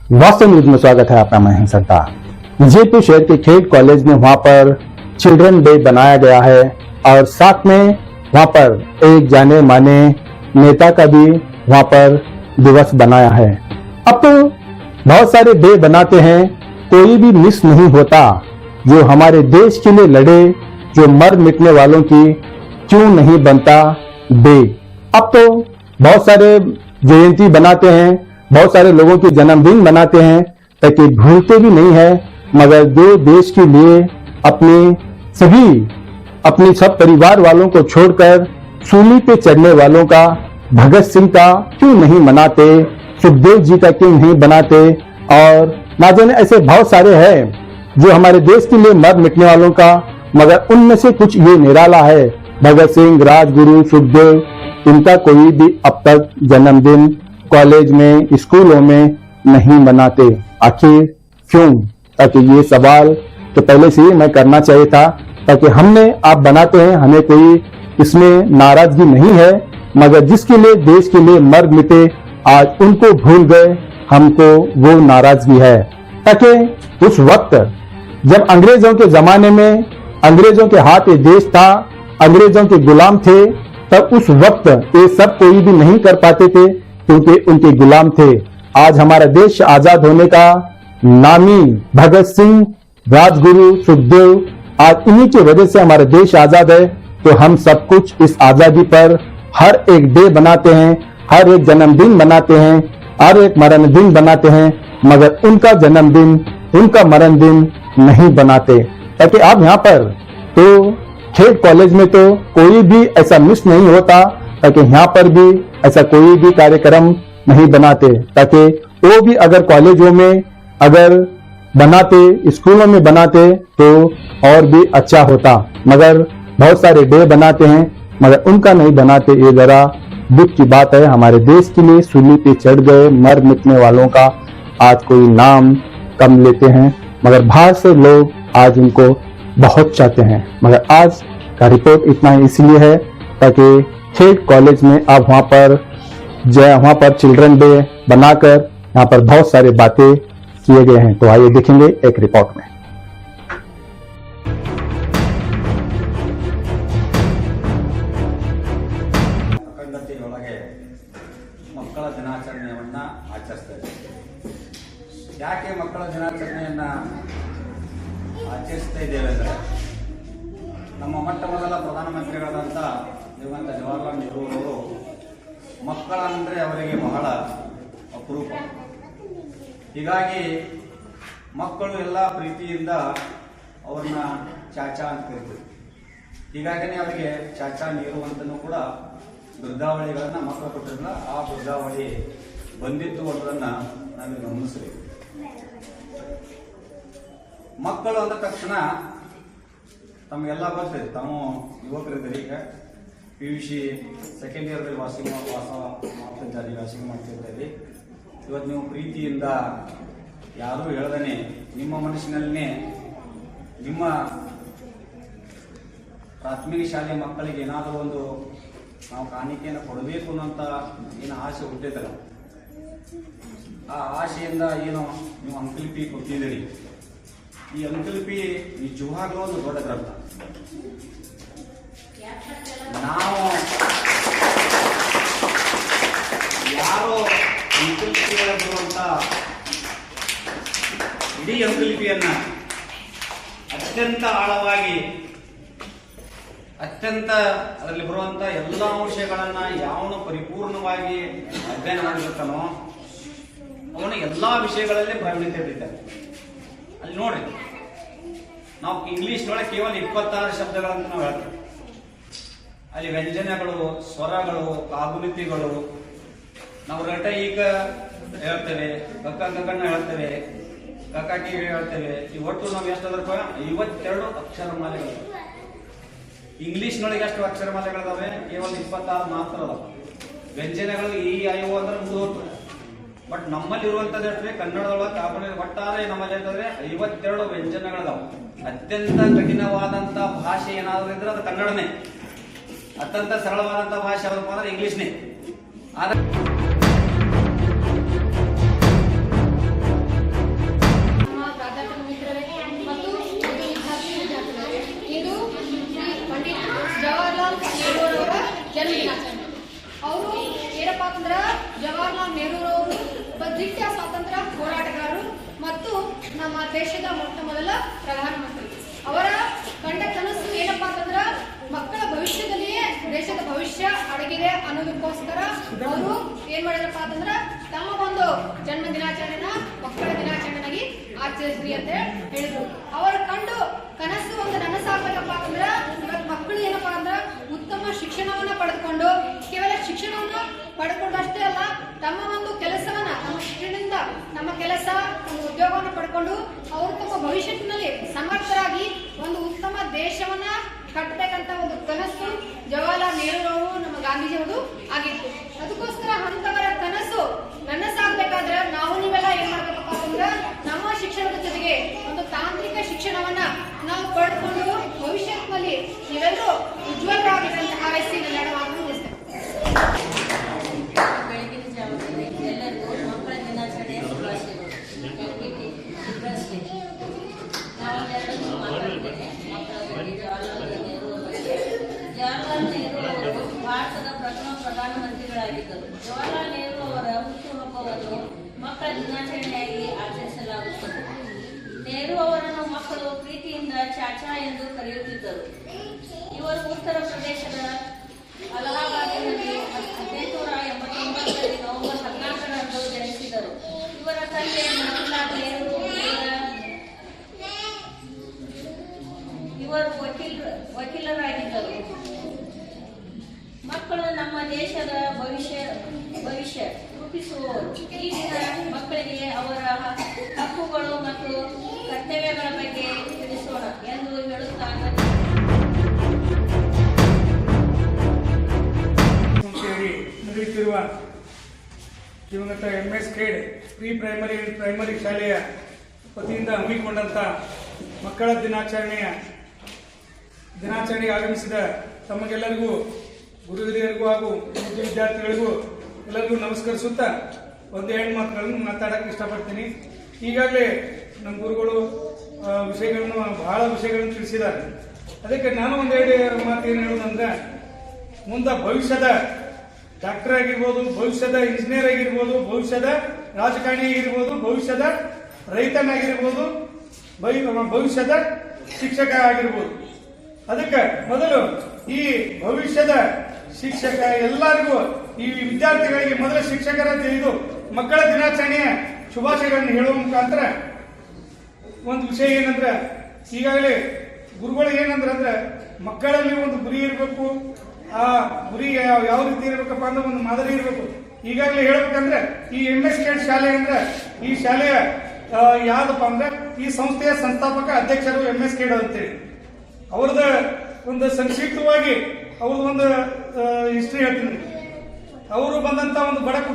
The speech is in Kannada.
वास्तव न्यूज में स्वागत है आपका। मैं हूं सरदार। विजयपुर शहर के खेड कॉलेज में वहां पर चिल्ड्रन डे बनाया गया है और साथ में वहां पर एक जाने माने नेता का भी वहां पर दिवस बनाया है। अब तो बहुत सारे डे बनाते हैं, कोई भी मिस नहीं होता। जो हमारे देश के लिए लड़े, जो मर मिटने वालों की क्यों नहीं बनता डे। अब तो बहुत सारे जयंती बनाते हैं, बहुत सारे लोगों के जन्मदिन बनाते हैं, ताकि भूलते भी नहीं है। मगर जो देश के लिए अपनी सब परिवार वालों को छोड़कर सूली पे चढ़ने वालों का, भगत सिंह का क्यों नहीं मनाते, सुखदेव जी का क्यों नहीं बनाते, और ना जाने ऐसे बहुत सारे हैं जो हमारे देश के लिए मर मिटने वालों का। मगर उनमें से कुछ ये निराला है, भगत सिंह, राजगुरु, सुखदेव, इनका कोई भी अब तक जन्मदिन कॉलेज में, स्कूलों में नहीं मनाते। आखिर क्यों? ताकि ये सवाल तो पहले से ही मैं करना चाहिए था, ताकि हमने आप बनाते हैं, हमें कोई इसमें नाराजगी नहीं है। मगर जिसके लिए, देश के लिए मर मिटे, आज उनको भूल गए, हमको वो नाराजगी है। ताकि उस वक्त जब अंग्रेजों के जमाने में अंग्रेजों के हाथ ये देश था, अंग्रेजों के गुलाम थे, तब उस वक्त ये सब कोई भी नहीं कर पाते थे, क्योंकि उनके गुलाम थे। आज हमारा देश आजाद होने का नामी भगत सिंह, राजगुरु, सुखदेव, आज इन्हीं की वजह से हमारा देश आजाद है। तो हम सब कुछ इस आजादी पर हर एक डे बनाते हैं, हर एक जन्मदिन बनाते हैं, हर एक मरण दिन बनाते हैं, मगर उनका जन्मदिन, उनका मरण दिन नहीं बनाते। ताकि आप यहाँ पर तो खेड कॉलेज में तो कोई भी ऐसा मिस नहीं होता, ताकि यहाँ पर भी ऐसा कोई भी कार्यक्रम नहीं बनाते। ताकि वो भी अगर कॉलेजों में अगर बनाते, स्कूलों में बनाते तो और भी अच्छा होता। मगर बहुत सारे डे बनाते हैं, मगर उनका नहीं बनाते। ये जरा दुख की बात है। हमारे देश के लिए सूली पे चढ़ गए मर मिटने वालों का आज कोई नाम कम लेते हैं, मगर बाहर से लोग आज उनको बहुत चाहते हैं। मगर आज का रिपोर्ट इतना ही इसलिए है ताकि खेड कॉलेज में आप वहां पर चिल्ड्रन डे बनाकर यहाँ पर बहुत सारे बातें किए गए हैं। तो आइए देखेंगे एक रिपोर्ट में। ಮಕ್ಕಳ ದಿನಾಚರಣೆಯನ್ನ ಆಚರಿಸ್ತಾರೆ. ಯಾಕೆ ಮಕ್ಕಳ ದಿನಾಚರಣೆಯನ್ನ ಆಚರಿಸ್ತಾ ಇದ್ದೇವೆ ಅಂದರೆ, ನಮ್ಮ ಮೊಟ್ಟ ಮೊದಲ ಪ್ರಧಾನಮಂತ್ರಿಗಳಾದಂಥ ಶ್ರೀಮಂತ ಜವಾಹರ್ಲಾಲ್ ನೆಹರು ಅವರು ಮಕ್ಕಳಂದರೆ ಅವರಿಗೆ ಬಹಳ ಅಪರೂಪ. ಹೀಗಾಗಿ ಮಕ್ಕಳು ಎಲ್ಲ ಪ್ರೀತಿಯಿಂದ ಅವ್ರನ್ನ ಚಾಚಾ ಅಂತ ಕರೀತಾರೆ. ಹೀಗಾಗಿನೇ ಅವರಿಗೆ ಚಾಚಾ ನೆಹರು ಅಂತಲೂ ಕೂಡ ವೃದ್ಧಾವಳಿಗಳನ್ನ ಮಕ್ಕಳು ಕೊಟ್ಟಿರಲಿಲ್ಲ. ಆ ವೃದ್ಧಾವಳಿ ಬಂದಿತ್ತು ಅನ್ನೋದನ್ನ ನಾವೀಗ ಗಮನಿಸಬೇಕು. ಮಕ್ಕಳು ಅಂದ ತಕ್ಷಣ ತಮಗೆಲ್ಲ ಗೊತ್ತಿದೆ, ತಾವು ಯುವಕರಿದ್ದೀರಿ. ಈಗ PUC ಸೆಕೆಂಡ್ ಇಯರ್ದಲ್ಲಿ ವಾಸಿಂಗ್ ಮಾಡ್ತಿದ್ದೀರಿ. ಇವತ್ತು ನೀವು ಪ್ರೀತಿಯಿಂದ ಯಾರೂ ಹೇಳ್ದೇನೆ ನಿಮ್ಮ ಮನಸ್ಸಿನಲ್ಲೇ ನಿಮ್ಮ ಪ್ರಾಥಮಿಕ ಶಾಲೆಯ ಮಕ್ಕಳಿಗೆ ಏನಾದರೂ ಒಂದು ನಾವು ಕಾಣಿಕೆಯನ್ನು ಕೊಡಬೇಕು ಅನ್ನೋಂಥ ಏನು ಆಸೆ ಹುಟ್ಟಿದಲ್ಲ, ಆ ಆಸೆಯಿಂದ ಏನು ನೀವು ಅಂಕಲ್ ಪಿ ಕೊಟ್ಟಿದ್ದೀರಿ. ಈ ಅಂಕಲ್ ಪಿ ನಿಜವಾಗ್ಲೂ ಒಂದು ದೊಡ್ಡ ಗ್ರಂಥ. ನಾವು ಯಾರೋ ಅಂಕಲ್ ಪಿ ಬರುವಂತ ಇಡೀ ಅಂಕಲ್ ಪಿಯನ್ನ ಅತ್ಯಂತ ಆಳವಾಗಿ, ಅತ್ಯಂತ ಅದರಲ್ಲಿ ಬರುವಂತ ಎಲ್ಲ ಅಂಶಗಳನ್ನ ಯಾವನು ಪರಿಪೂರ್ಣವಾಗಿ ಅಧ್ಯಯನ ಮಾಡಿರ್ತಾನೋ ಅವನು ಎಲ್ಲಾ ವಿಷಯಗಳಲ್ಲಿ ಪ್ರಾವೀಣ್ಯತೆ ಇರ್ತಾನೆ. ಅಲ್ಲಿ ನೋಡ್ರಿ, ನಾವು ಇಂಗ್ಲಿಷ್ನೊಳಗೆ ಕೇವಲ 26 ಶಬ್ದಗಳಂತ ನಾವು ಹೇಳ್ತೇವೆ. ಅಲ್ಲಿ ವ್ಯಂಜನಗಳು, ಸ್ವರಗಳು, ಕಾಗುಣಿತಿಗಳು, ನಾವು ರಟ ಈಗ ಹೇಳ್ತೇವೆ, ಕಕ್ಕ ಕಕ್ಕಣ್ಣ ಹೇಳ್ತೇವೆ, ಕಕ್ಕಾಕಿ ಹೇಳ್ತೇವೆ. ಈ ಒಟ್ಟು ನಾವು ಎಷ್ಟಾದ್ರಪ್ಪ 52 ಅಕ್ಷರಮಾಲೆಗಳು. ಇಂಗ್ಲಿಷ್ನೊಳಗೆ ಎಷ್ಟು ಅಕ್ಷರಮಾಲೆಗಳಿದಾವೆ? ಕೇವಲ 26 ಮಾತ್ರ ಅದಾವ. ವ್ಯಂಜನಗಳು ಈ ಐವು ಅಂದ್ರೆ ಮುಗಿದೋತು. ಬಟ್ ನಮ್ಮಲ್ಲಿ ಇರುವಂತದ್ದು ಎಷ್ಟು? ಕನ್ನಡದೊಳಗೆ ಕಾಪಣೆ ಒಟ್ಟಾರೆ ನಮ್ಮಲ್ಲಿ ಅಂತಂದ್ರೆ 52 ವ್ಯಂಜನಗಳಿದಾವೆ. ಅತ್ಯಂತ ಕಠಿಣವಾದಂತ ಭಾಷೆ ಏನಾದ್ರು ಇದ್ರೆ ಅದು ಕನ್ನಡನೇ. ಅತ್ಯಂತ ಸರಳವಾದಂತ ಭಾಷೆ ಯಾವ್ದಪ್ಪ ಅಂದ್ರೆ ಇಂಗ್ಲಿಷ್ನೇ. ಆದ್ರೆ ಅವರು ಏನಪ್ಪಾ ಅಂತಂದ್ರ ಜವಾಹರ್ಲಾಲ್ ನೆಹರು ಅವರು ಒಬ್ಬ ದಿಟ್ಟ ಸ್ವಾತಂತ್ರ್ಯ ಹೋರಾಟಗಾರರು ಮತ್ತು ನಮ್ಮ ದೇಶದ ಮೊಟ್ಟ ಮೊದಲ ಪ್ರಧಾನಮಂತ್ರಿ. ಅವರ ಕಂಡ ಕನಸು ಏನಪ್ಪಾ ಅಂತಂದ್ರ ಮಕ್ಕಳ ಭವಿಷ್ಯದಲ್ಲಿಯೇ ದೇಶದ ಭವಿಷ್ಯ ಅಡಗಿದೆ ಅನ್ನೋದಕ್ಕೋಸ್ಕರ ಅವರು ಏನ್ ಮಾಡಿದ್ರಪ್ಪ ಅಂತಂದ್ರ ತಮ್ಮ ಒಂದು ಜನ್ಮ ದಿನಾಚರಣೆನ ಮಕ್ಕಳ ದಿನಾಚರಣೆಯಾಗಿ ಆಚರಿಸ್ರಿ ಅಂತ ಹೇಳಿದ್ರು. ಅವರ ಕಂಡು ಕನಸು ಒಂದು ನನಸಾಗಬೇಕಪ್ಪ ಅಂತಂದ್ರ ಇವತ್ತು ಮಕ್ಕಳು ಏನಪ್ಪಾ ಅಂದ್ರ ಉತ್ತಮ ಶಿಕ್ಷಣವನ್ನ ಪಡೆದುಕೊಂಡು ಕೇವಲ ಶಿಕ್ಷಣವನ್ನ ಪಡೆದುಕೊಂಡಷ್ಟೇ ಅಲ್ಲ, ತಮ್ಮ ಒಂದು ಕೆಲಸವನ್ನ ನಮ್ಮ ಶಿಕ್ಷಣದಿಂದ ನಮ್ಮ ಕೆಲಸ ಒಂದು ಉದ್ಯೋಗವನ್ನು ಪಡ್ಕೊಂಡು ಅವರು ತಮ್ಮ ಭವಿಷ್ಯತ್ತಿನಲ್ಲಿ ಸಮರ್ಥರಾಗಿ ಒಂದು ಉತ್ತಮ ದೇಶವನ್ನ ಕಟ್ಟಬೇಕಂತ ಒಂದು ಕನಸು ಜವಾಹರ್ಲಾಲ್ ನೆಹರು ಅವರು ನಮ್ಮ ಗಾಂಧೀಜಿಯವರು ಆಗಿತ್ತು. ಅದಕ್ಕೋಸ್ಕರ ಅಂತವರ ಕನಸು ನನಸಾಗಬೇಕಾದ್ರೆ ನಾವು ನೀವೆಲ್ಲ ಏನ್ ಮಾಡ್ಬೇಕಪ್ಪ ಅಂತಂದ್ರೆ ನಮ್ಮ ಶಿಕ್ಷಣದ ಜೊತೆಗೆ ಒಂದು ತಾಂತ್ರಿಕ ಶಿಕ್ಷಣವನ್ನ ನಾವು ಪಡೆದುಕೊಂಡು ಭವಿಷ್ಯತ್ತಿನಲ್ಲಿ ನೀವೆಲ್ಲರೂ ಉಜ್ವಲರಾಗಬೇಕಂತ ಹಾರೈಸಿ ನನ್ನ ಮಾತನ್ನು ಮುಗಿಸ್ತೇನೆ. ಬೆಳಗಿನ ಜಾವದಲ್ಲಿ ಎಲ್ಲರಿಗೂ ಮಕ್ಕಳ ದಿನಾಚರಣೆಯ ಶುಭಾಶಯಗಳು. ನಾವೆಲ್ಲರೂ ಮಾತಾಡ್ತೇನೆ ಮಕ್ಕಳ ಬಗ್ಗೆ. ಜವಾಹರ್ಲಾಲ್ ನೆಹರು ಅವರು ಭಾರತದ ಪ್ರಥಮ ಪ್ರಧಾನಮಂತ್ರಿಗಳಾಗಿದ್ದರು. ಜವಾಹರ್ಲಾಲ್ ನೆಹರು ಅವರ ಹುಟ್ಟುಹಬ್ಬವನ್ನು ಮಕ್ಕಳ ದಿನಾಚರಣೆಯಾಗಿ ಆಚರಿಸಲಾಗುತ್ತದೆ. ನೆಹರು ಅವರನ್ನು ಮಕ್ಕಳು ಪ್ರೀತಿಯಿಂದ ಚಾಚಾ ಎಂದು ಕರೆಯುತ್ತಿದ್ದರು. ಇವರು ಉತ್ತರ ಪ್ರದೇಶದ ಅಲಹಾಬಾದಿನಲ್ಲಿ 1889 ನವೆಂಬರ್ 14ರಂದು ಜನಿಸಿದರು. ಇವರ ತಂದೆ ಮೋತಿಲಾಲ್ ನೆಹರು ಇವರು ವಕೀಲರಾಗಿದ್ದರು. ಮಕ್ಕಳು ನಮ್ಮ ದೇಶದ ಭವಿಷ್ಯ ರೂಪಿಸುವವರು. ಈ ದಿನ ಮಕ್ಕಳಿಗೆ ಅವರ ಹಕ್ಕುಗಳು ಮತ್ತು ಕರ್ತವ್ಯಗಳ ಬಗ್ಗೆ ತಿಳಿಸೋಣ ಎಂದು ಹೇಳುತ್ತಾರೆ. ನಡೆಯುತ್ತಿರುವ ದಿವಂಗತ MS KED pre primary and primary ಶಾಲೆಯ ವತಿಯಿಂದ ಹಮ್ಮಿಕೊಂಡಂತ ಮಕ್ಕಳ ದಿನಾಚರಣೆಗೆ ಆಗಮಿಸಿದ ತಮಗೆಲ್ಲರಿಗೂ, ಗುರು ಹಿರಿಯರಿಗೂ ಹಾಗೂ ವಿದ್ಯಾರ್ಥಿಗಳಿಗೂ ಎಲ್ಲರಿಗೂ ನಮಸ್ಕರಿಸುತ್ತಾ ಒಂದೆರಡು ಮಾತುಗಳನ್ನು ಮಾತಾಡಕ್ಕೆ ಇಷ್ಟಪಡ್ತೀನಿ. ಈಗಾಗಲೇ ನಮ್ಮ ಗುರುಗಳು ಬಹಳ ವಿಷಯಗಳನ್ನು ತಿಳಿಸಿದ್ದಾರೆ. ಅದಕ್ಕೆ ನಾನು ಒಂದೆರಡು ಮಾತು ಏನು ಹೇಳೋದಂದ್ರೆ, ಮುಂದೆ ಭವಿಷ್ಯದ ಡಾಕ್ಟರ್ ಆಗಿರ್ಬೋದು, ಭವಿಷ್ಯದ ಇಂಜಿನಿಯರ್ ಆಗಿರ್ಬೋದು, ಭವಿಷ್ಯದ ರಾಜಕಾರಣಿ ಆಗಿರ್ಬೋದು, ಭವಿಷ್ಯದ ರೈತನಾಗಿರ್ಬೋದು, ಭವಿಷ್ಯದ ಶಿಕ್ಷಕ ಆಗಿರ್ಬೋದು. ಅದಕ್ಕೆ ಮೊದಲು ಈ ಭವಿಷ್ಯದ ಶಿಕ್ಷಕ ಎಲ್ಲರಿಗೂ, ಈ ವಿದ್ಯಾರ್ಥಿಗಳಿಗೆ ಮೊದಲ ಶಿಕ್ಷಕರ ಇದು ಮಕ್ಕಳ ದಿನಾಚರಣೆಯ ಶುಭಾಶಯಗಳನ್ನು ಹೇಳುವ ಮುಖಾಂತರ ಒಂದು ವಿಷಯ ಏನಂದ್ರೆ, ಈಗಾಗಲೇ ಗುರುಗಳು ಏನಂದ್ರೆ ಮಕ್ಕಳಲ್ಲಿ ಒಂದು ಗುರಿ ಇರಬೇಕು. ಆ ಗುರಿ ಯಾವ ರೀತಿ ಇರಬೇಕಪ್ಪ ಅಂದ್ರೆ ಒಂದು ಮಾದರಿ ಇರಬೇಕು. ಈಗಾಗಲೇ ಹೇಳ್ಬೇಕಂದ್ರೆ ಈ MS KED ಶಾಲೆ ಅಂದ್ರೆ, ಈ ಶಾಲೆಯ ಯಾವ್ದಪ್ಪ ಅಂದ್ರೆ ಈ ಸಂಸ್ಥೆಯ ಸಂಸ್ಥಾಪಕ ಅಧ್ಯಕ್ಷರು MS KED ಅಂತೇಳಿ ಅವ್ರದ ಒಂದು ಸಂಕ್ಷಿಪ್ತವಾಗಿ ಅವ್ರದ್ದು ಒಂದು ಹಿಸ್ಟ್ರಿ ಹೇಳ್ತೀನಿ. ಅವರು ಬಂದಂತ ಒಂದು ಬಡ